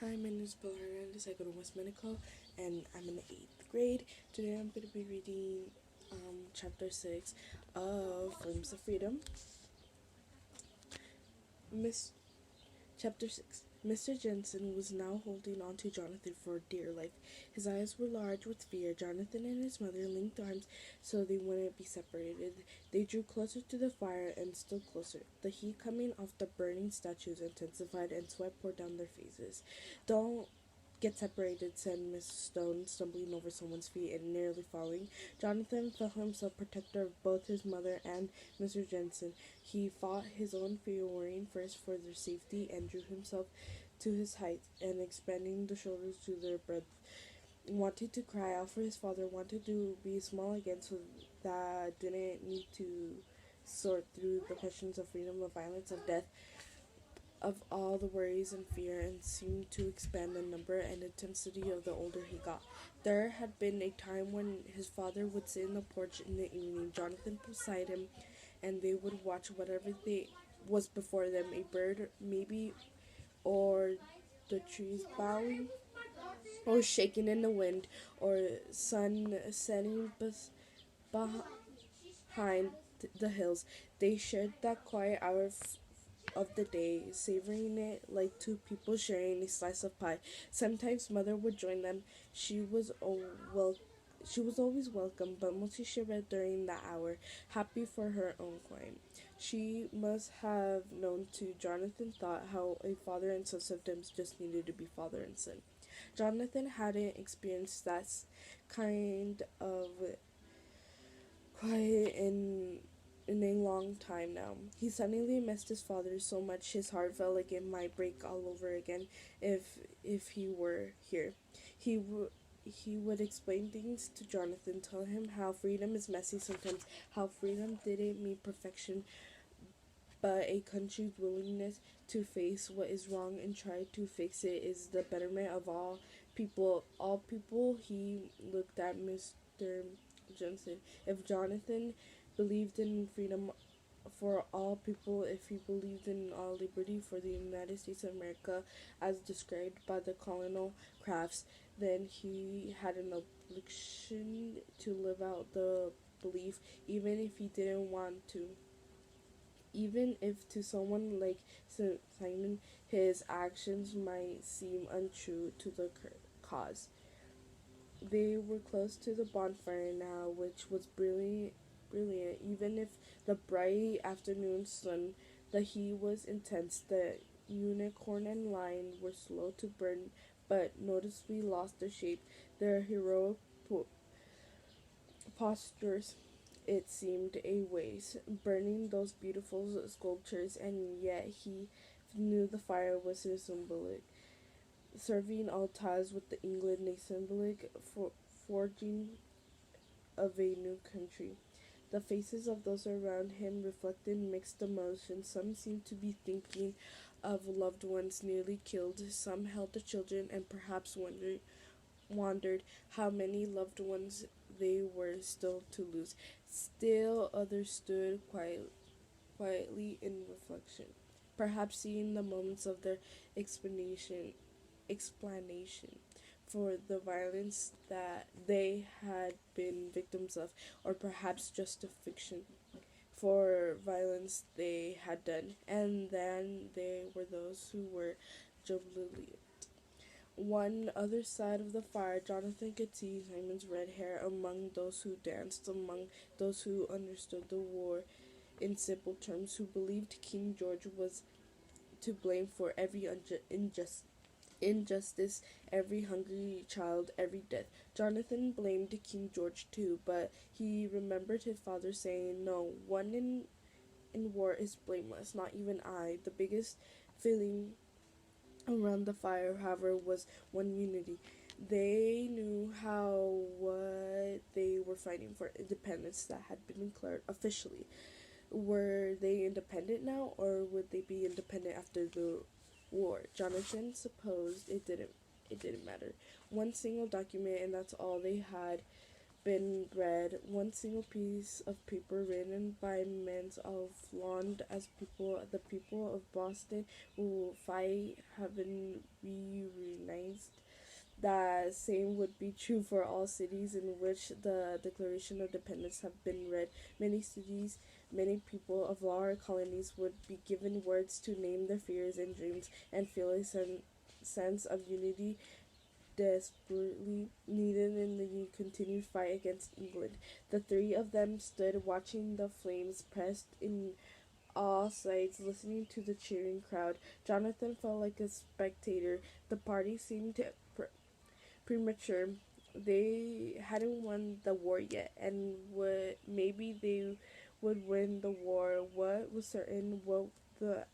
Hi, my name is Bill Hernandez. I go to West Medical and I'm in the 8th grade. Today I'm going to be reading chapter 6 of Flames of Freedom. Miss Chapter 6. Mr. Jensen was now holding on to Jonathan for dear life. His eyes were large with fear. Jonathan and his mother linked arms so they wouldn't be separated. They drew closer to the fire and still closer. The heat coming off the burning statues intensified and sweat poured down their faces. Don't get separated, said Miss Stone, stumbling over someone's feet and nearly falling. Jonathan felt himself protector of both his mother and Mr. Jensen. He fought his own fear, worrying first for their safety, and drew himself to his height and expanding the shoulders to their breadth. Wanted to cry out for his father, wanted to be small again so that didn't need to sort through the questions of freedom, of violence, of death, of all the worries and fear, and seemed to expand the number and intensity of the older he got. There had been a time when his father would sit in the porch in the evening, Jonathan beside him, and they would watch whatever they was before them, a bird maybe, or the trees bowing or shaking in the wind, or sun setting behind the hills. They shared that quiet hour of the day, savoring it like two people sharing a slice of pie. Sometimes mother would join them. She was well she was always welcome, but mostly she read during that hour, happy for her own quiet. She must have known too, Jonathan thought, how a father and son sometimes just needed to be father and son. Jonathan hadn't experienced that kind of quiet in a long time now. He suddenly missed his father so much his heart felt like it might break all over again if he were here. He would explain things to Jonathan, tell him how freedom is messy sometimes, how freedom didn't mean perfection, but a country's willingness to face what is wrong and try to fix it is the betterment of all people. All people. He looked at Mr. Jensen. If Jonathan believed in freedom for all people, if he believed in all liberty for the United States of America as described by the colonial crafts, then he had an obligation to live out the belief, even if he didn't want to. Even if to someone like Simon his actions might seem untrue to the cause. They were close to the bonfire now, which was brilliant, even if the bright afternoon sun, the heat was intense. The unicorn and lion were slow to burn, but noticeably lost their shape. Their heroic postures, it seemed a waste, burning those beautiful sculptures, and yet he knew the fire was his symbolic, serving all ties with the England, a symbolic forging of a new country. The faces of those around him reflected mixed emotions. Some seemed to be thinking of loved ones nearly killed. Some held the children and perhaps wondered how many loved ones they were still to lose. Still others stood quietly in reflection, perhaps seeing the moments of their explanation for the violence that they had been victims of, or perhaps just a fiction for violence they had done. And then there were those who were jubilant. One other side of the fire, Jonathan could see Simon's red hair among those who danced, among those who understood the war in simple terms, who believed King George was to blame for every injustice, every hungry child, every death. Jonathan blamed King George too, but he remembered his father saying, "No, one in war is blameless, not even I." The biggest feeling around the fire, however, was one unity. They knew how what they were fighting for, independence that had been declared officially. Were they independent now, or would they be independent after the war? Jonathan supposed it didn't matter. One single document, and that's all they had been read. One single piece of paper written by men of Lond as the people of Boston will fight have been reorganized. The same would be true for all cities in which the Declaration of Independence have been read. Many cities, many people of lower colonies would be given words to name their fears and dreams and feel a sense of unity desperately needed in the continued fight against England. The three of them stood watching the flames pressed in all sides, listening to the cheering crowd. Jonathan felt like a spectator. The party seemed premature. They hadn't won the war yet, and would maybe they would win the war. What was certain? What the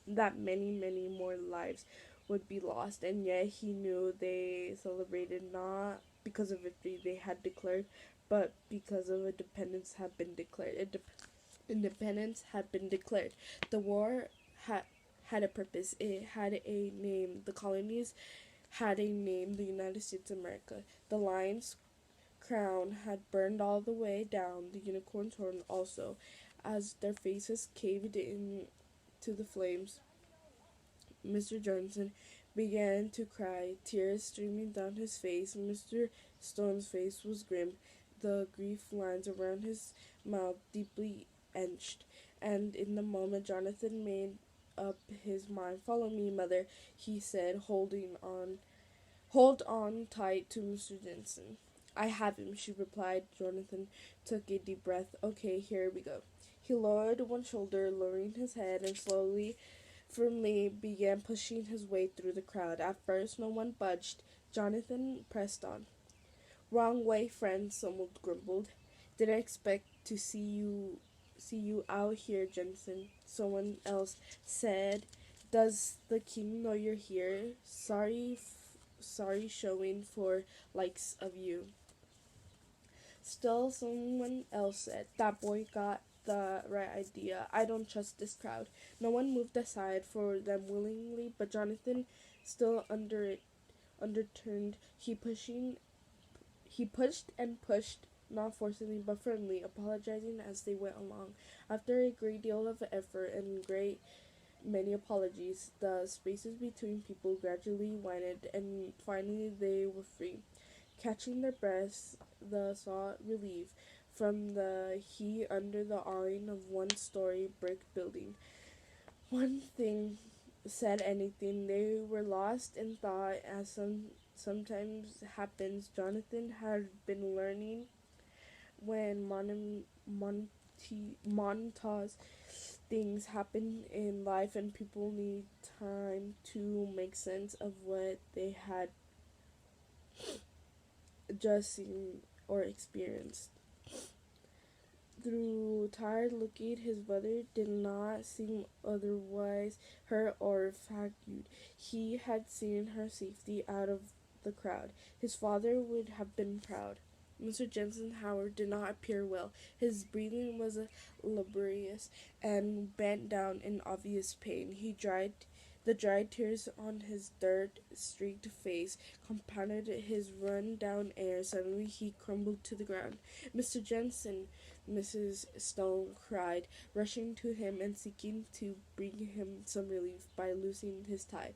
that many more lives would be lost, and yet he knew they celebrated not because of victory they had declared, but because of independence had been declared. Independence had been declared. The war had a purpose. It had a name. The colonies had a name, the United States of America. The lion's crown had burned all the way down, the unicorn's horn also. As their faces caved in to the flames, Mr. Johnson began to cry, tears streaming down his face. Mr. Stone's face was grim, the grief lines around his mouth deeply etched, and in the moment Jonathan made up his mind. "Follow me, mother," he said, hold on tight to Mr. Jensen. "I have him," she replied. Jonathan took a deep breath. "Okay, here we go." He lowered one shoulder, lowering his head, and slowly, firmly began pushing his way through the crowd. At first no one budged. Jonathan pressed on. "Wrong way, friend," someone grumbled. "Didn't expect to see you out here, Jensen," someone else said. "Does the king know you're here? Sorry showing for likes of you." Still someone else said, "That boy got the right idea. I don't trust this crowd." No one moved aside for them willingly, but Jonathan, still underturned, he pushed and pushed, not forcibly but firmly, apologizing as they went along. After a great deal of effort and great many apologies, the spaces between people gradually widened, and finally they were free. Catching their breaths, they sought relief from the heat under the awning of one-story brick building. One thing said anything, they were lost in thought, as sometimes happens. Jonathan had been learning when montage things happen in life and people need time to make sense of what they had just seen or experienced. Through tired looking, his mother did not seem otherwise hurt or fatigued. He had seen her safety out of the crowd. His father would have been proud. Mr. Jensen Howard did not appear well. His breathing was laborious and bent down in obvious pain. The dried tears on his dirt-streaked face compounded his run-down air. Suddenly he crumbled to the ground. "Mr. Jensen!" Mrs. Stone cried, rushing to him and seeking to bring him some relief by loosing his tie.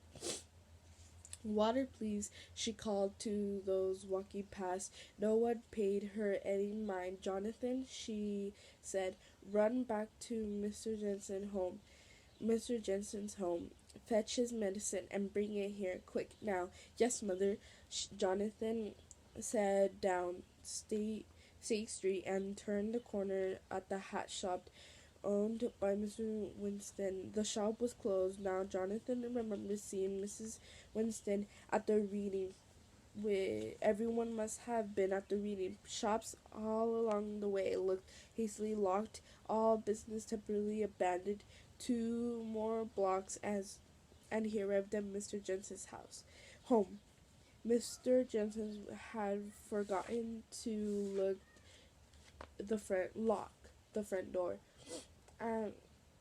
"Water, please," she called to those walking past. No one paid her any mind. "Jonathan," she said, "run back to Mr. Jensen's home. Fetch his medicine and bring it here, quick, now." "Yes, mother." Jonathan sat down State Street and turned the corner at the hat shop owned by Mr. Winston. The shop was closed now. Jonathan remembered seeing Mrs. Winston at the reading. Everyone must have been at the reading. Shops all along the way looked hastily locked, all business temporarily abandoned. 2 more blocks and he arrived at Mr. Jensen's home. Mr. Jensen had forgotten to lock the front door. And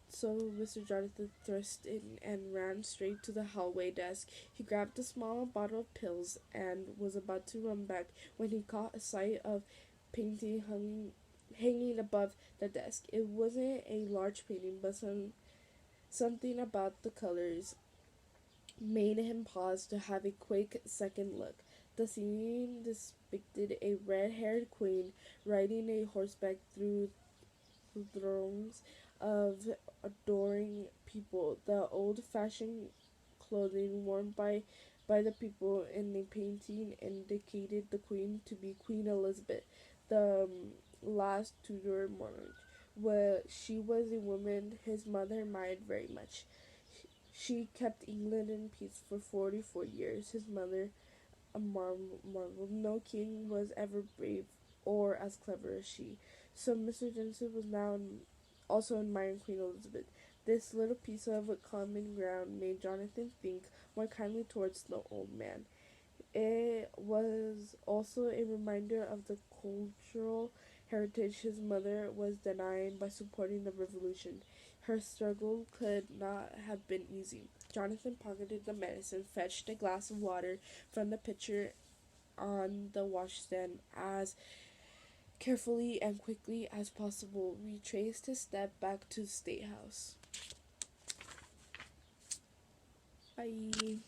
so Mr. Jonathan thrust in and ran straight to the hallway desk. He grabbed a small bottle of pills and was about to run back when he caught a sight of painting hanging above the desk. It wasn't a large painting, but something about the colors made him pause to have a quick second look. The scene depicted a red-haired queen riding a horseback through throngs of adoring people. The old-fashioned clothing worn by the people in the painting indicated the queen to be Queen Elizabeth, the last Tudor monarch. She was a woman his mother admired very much. She kept England in peace for 44 years. His mother marveled. No king was ever brave or as clever as she. So Mr. Jensen was now also admiring Queen Elizabeth. This little piece of common ground made Jonathan think more kindly towards the old man. It was also a reminder of the cultural heritage his mother was denying by supporting the revolution. Her struggle could not have been easy. Jonathan pocketed the medicine, fetched a glass of water from the pitcher on the washstand as carefully and quickly as possible, retraced his step back to the State House. Bye.